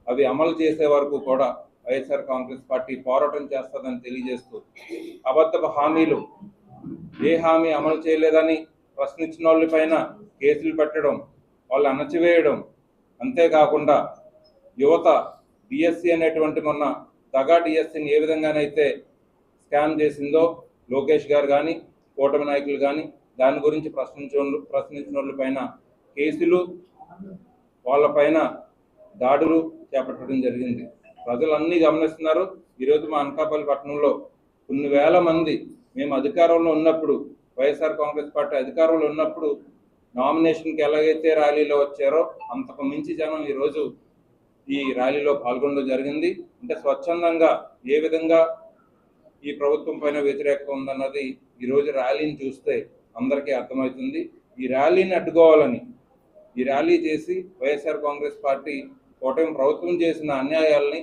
అవి అమలు చేసే వరకు కూడా వైఎస్ఆర్ కాంగ్రెస్ పార్టీ పోరాటం చేస్తుందని తెలియజేస్తూ, అబద్ధపు హామీలు ఏ హామీ అమలు చేయలేదని ప్రశ్నించిన వాళ్ళ పైన కేసులు పెట్టడం, వాళ్ళు అణచివేయడం, అంతేకాకుండా యువత డిఎస్సి అనేటువంటి మొన్న దగా డిఎస్సిని ఏ విధంగానైతే స్కామ్ చేసిందో లోకేష్ గారు కానీ కూటమి నాయకులు కానీ దాని గురించి ప్రశ్నించిన వాళ్ళ పైన కేసులు, వాళ్ళపైన దాడులు చేపట్టడం జరిగింది. ప్రజలన్నీ గమనిస్తున్నారు. ఈరోజు మా అనకాపల్లి పట్టణంలో కొన్ని వేల మంది మేము అధికారంలో ఉన్నప్పుడు, వైఎస్ఆర్ కాంగ్రెస్ పార్టీ అధికారంలో ఉన్నప్పుడు నామినేషన్కి ఎలాగైతే ర్యాలీలో వచ్చారో అంతకు మించి జనం ఈరోజు ఈ ర్యాలీలో పాల్గొనడం జరిగింది. అంటే స్వచ్ఛందంగా ఏ విధంగా ఈ ప్రభుత్వం పైన వ్యతిరేకత ఉందన్నది ఈరోజు ర్యాలీని చూస్తే అందరికీ అర్థమవుతుంది. ఈ ర్యాలీని అడ్డుకోవాలని ఈ ర్యాలీ చేసి వైఎస్ఆర్ కాంగ్రెస్ పార్టీ కూటమి ప్రభుత్వం చేసిన అన్యాయాలని